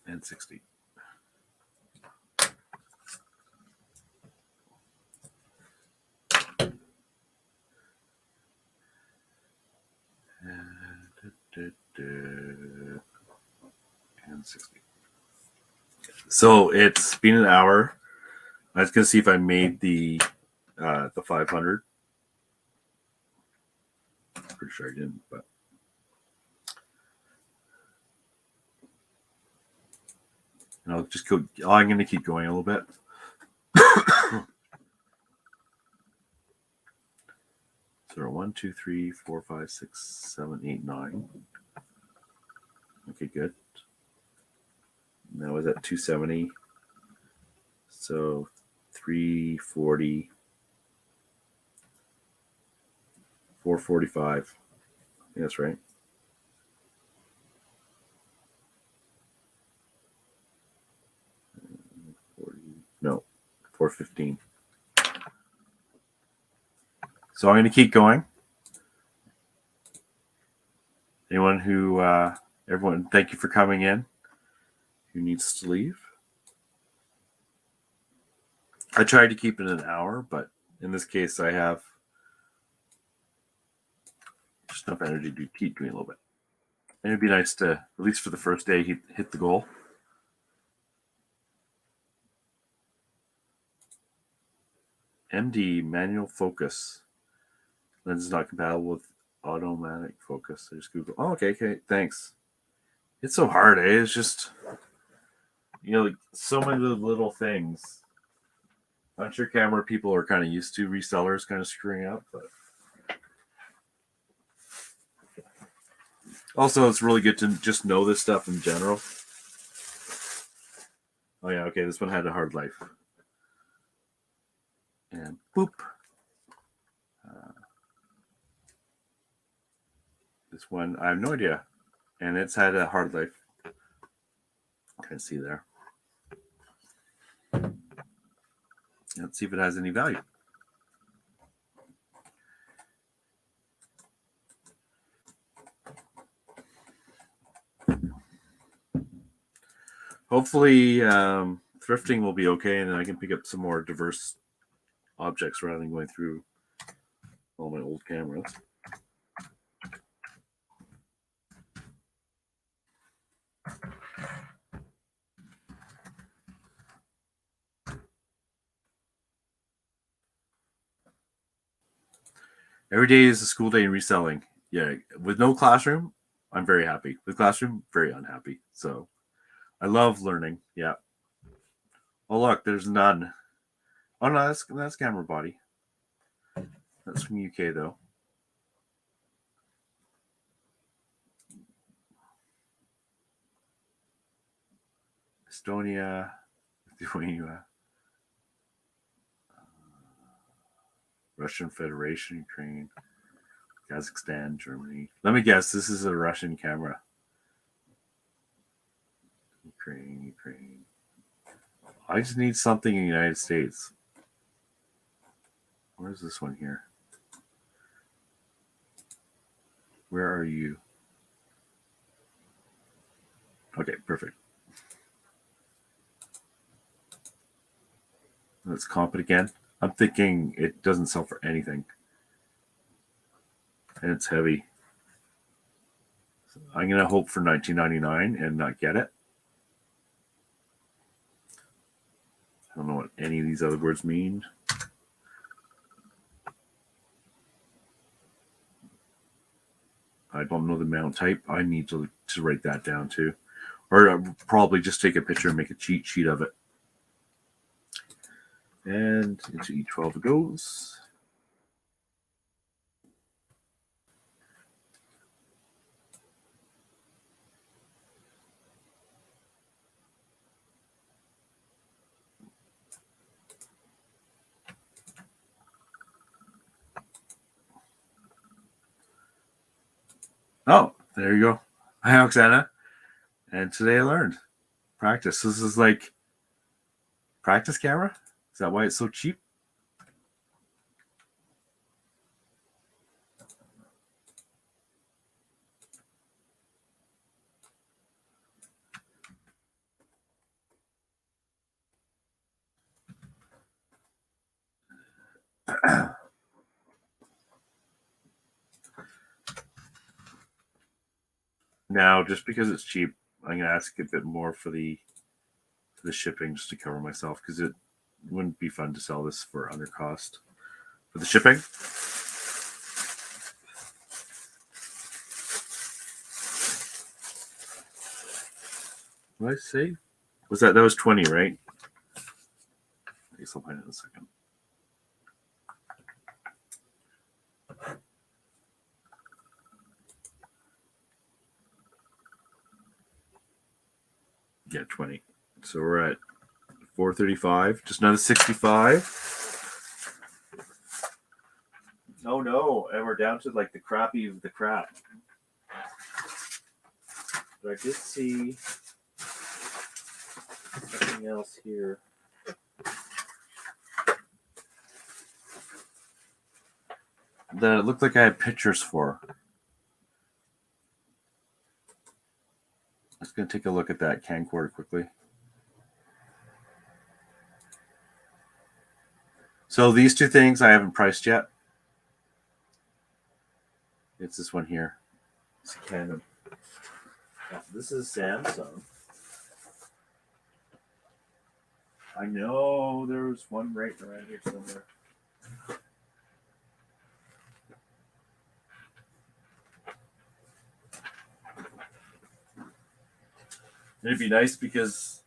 And 60. And 60. So it's been an hour. I was gonna see if I made the 500. Pretty sure I didn't, but and I'll just go. I'm gonna keep going a little bit. So 1, 2, 3, 4, 5, 6, 7, 8, 9. Okay, good. Now is at 270. So 340, 445. Yeah, that's right. No, 415. So I'm going to keep going. Everyone, thank you for coming in. Who needs to leave? I tried to keep it an hour, but in this case, I have just enough energy to keep doing a little bit. And it'd be nice to, at least for the first day, hit the goal. MD, manual focus. Lens is not compatible with automatic focus. I just Google. Oh, okay, thanks. It's so hard, eh? It's just, like so many little things. I'm sure camera people are kind of used to resellers kind of screwing up, but also it's really good to just know this stuff in general. Oh yeah, okay, this one had a hard life. And boop. This one, I have no idea. And it's had a hard life. I can see there. Let's see if it has any value. Hopefully, thrifting will be okay, and then I can pick up some more diverse objects rather than going through all my old cameras. Every day is a school day in reselling. Yeah, with no classroom, I'm very happy. With classroom, very unhappy. So I love learning. Yeah. Oh, look, there's none. Oh, no, that's camera body. That's from UK, though. Estonia, Lithuania, Russian Federation, Ukraine, Kazakhstan, Germany. Let me guess, this is a Russian camera. Ukraine. I just need something in the United States. Where's this one here? Where are you? Okay, perfect. Let's comp it again. I'm thinking it doesn't sell for anything. And it's heavy. So I'm going to hope for $19.99 and not get it. I don't know what any of these other words mean. I don't know the mount type. I need to write that down too. Or probably just take a picture and make a cheat sheet of it. And into E12 it goes. Oh, there you go. Hi, Oksana. And today I learned practice. This is like practice camera. Is that why it's so cheap? Now, just because it's cheap, I'm gonna ask a bit more for the shipping just to cover myself, because it wouldn't be fun to sell this for under cost for the shipping. What did I say? That was 20, right? I guess I'll find it in a second. Yeah, 20. So we're at 435. Just another 65. Oh no, and we're down to like the crappy of the crap. But I did see something else here. That it looked like I had pictures for. I'm just going to take a look at that camcorder quickly. So these two things I haven't priced yet. It's this one here. It's a Canon. Yeah, this is Samsung. I know there was one right around here somewhere. It'd be nice because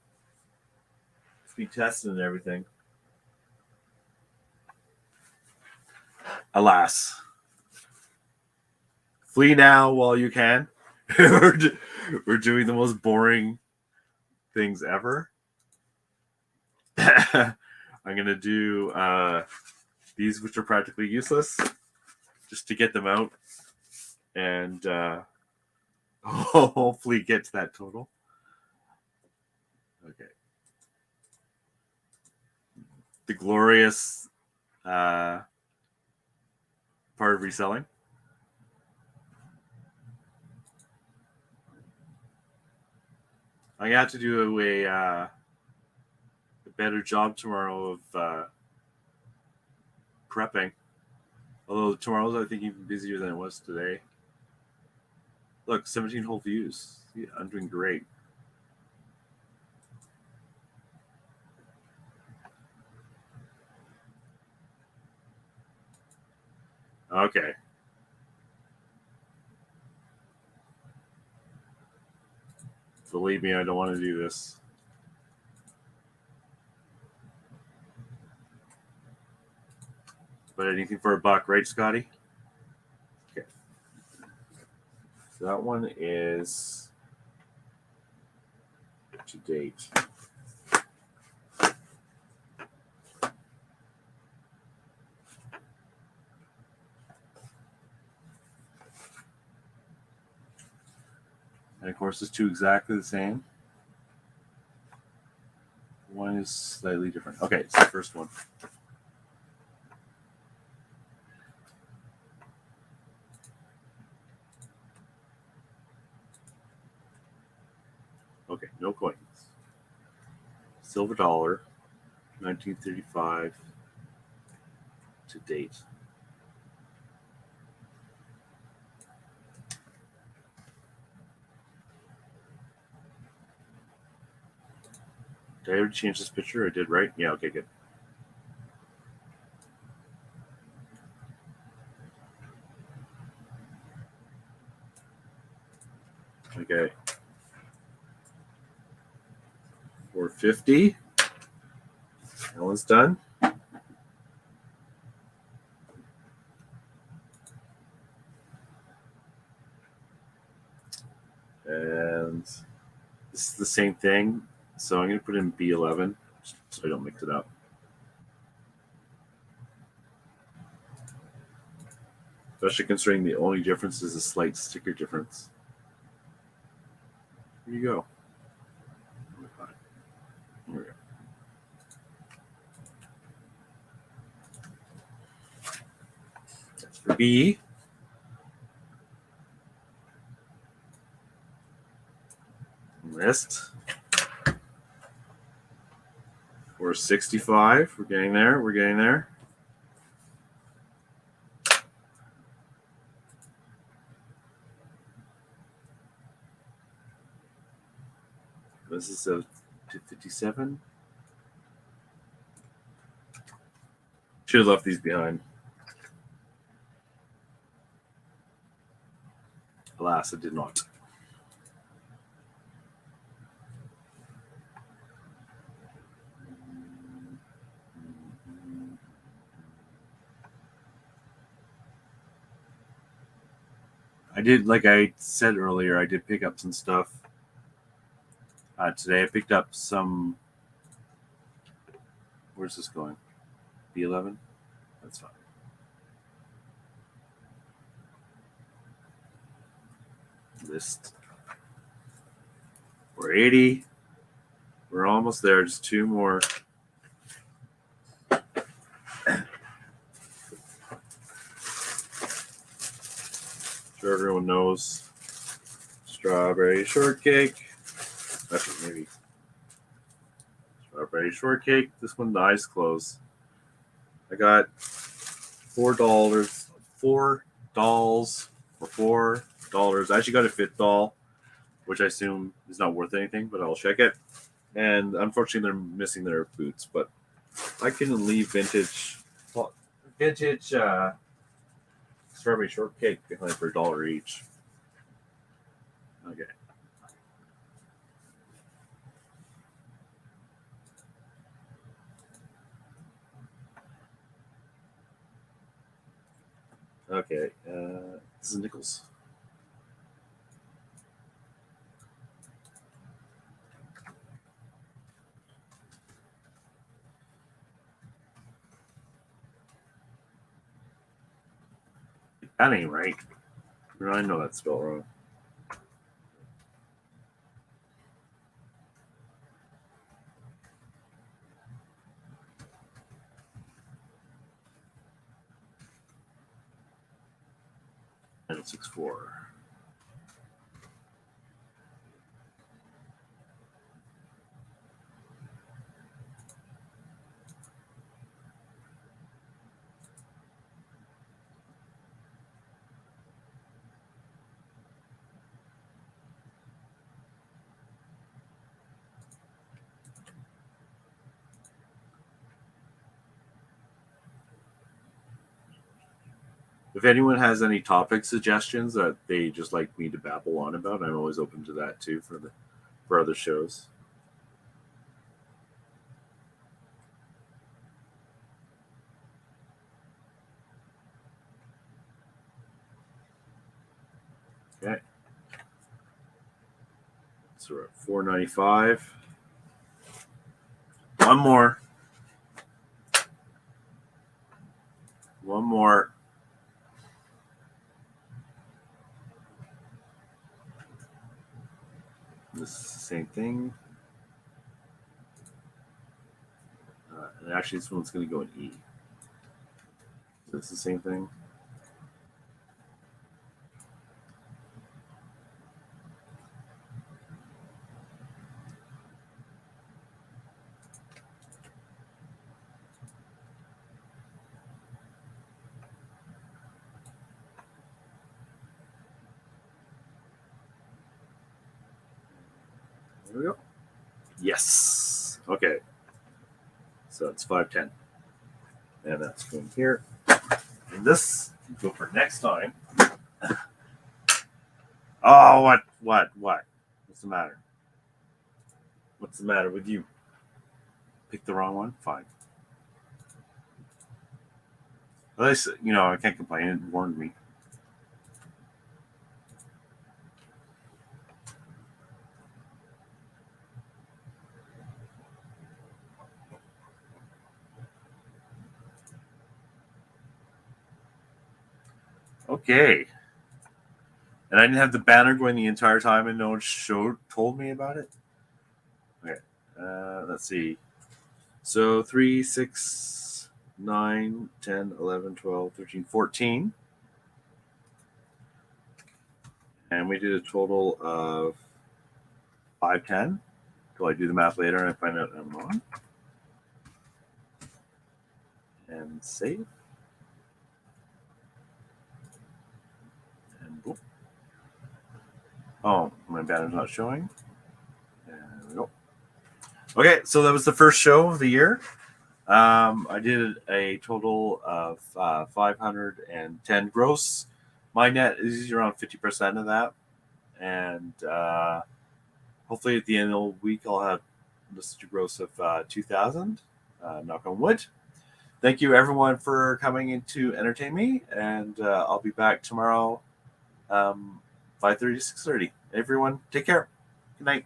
it's being tested and everything. Alas. Flee now while you can. We're doing the most boring things ever. I'm going to do these, which are practically useless, just to get them out and hopefully get to that total. Okay. The glorious part of reselling. I'm going to have to do a better job tomorrow of prepping. Although tomorrow's, I think, even busier than it was today. Look, 17 whole views. Yeah, I'm doing great. Okay. Believe me, I don't want to do this. But anything for a buck, right, Scotty? Okay. So that one is to date. And of course, there's two exactly the same. One is slightly different. Okay, it's the first one. Okay, no coins. Silver dollar, 1935 to date. Did I ever change this picture? I did, right? Yeah, okay, good. Okay. 450. That one's done. And this is the same thing. So I'm going to put in B11 so I don't mix it up. Especially considering the only difference is a slight sticker difference. Here you go. Here we go. That's for B. Wrist. 465. We're getting there. We're getting there. This is a 257. Should have left these behind. Alas, I did not. I did, like I said earlier, I did pick up some stuff today. I picked up some Where's this going? B11? That's fine. List. We're 80. We're almost there. Just 2 more. Sure everyone knows strawberry shortcake. Actually, maybe strawberry shortcake. This one, the eyes closed. I got $4. $4 for $4. I actually got a fit doll, which I assume is not worth anything, but I'll check it. And unfortunately, they're missing their boots, but I can leave vintage strawberry shortcake behind for $1 each. Okay. Okay. This is nickels. That ain't right. I know that's spelled wrong. And 6-4. If anyone has any topic suggestions that they just like me to babble on about, I'm always open to that too for other shows. Okay. So we're at $4.95. One more. One more. This is the same thing. And actually, this one's going to go in E. So it's the same thing. There we go. Yes. Okay. So it's 510. And that's going here. And this, go for next time. Oh, what? What's the matter? What's the matter with you? Pick the wrong one? Fine. At least, I can't complain. It warned me. Okay. And I didn't have the banner going the entire time and no one told me about it? Okay. Let's see. So 3, 6, 9, 10, 11, 12, 13, 14. And we did a total of 510. Till I do the math later and I find out I'm wrong. And save. And boom. Oh, my banner's not showing. There we go. Okay, so that was the first show of the year. I did a total of 510 gross. My net is around 50% of that. And hopefully at the end of the week, I'll have listed a gross of 2,000. Knock on wood. Thank you, everyone, for coming in to entertain me. And I'll be back tomorrow, 5:30 to 6:30. Everyone, take care. Good night.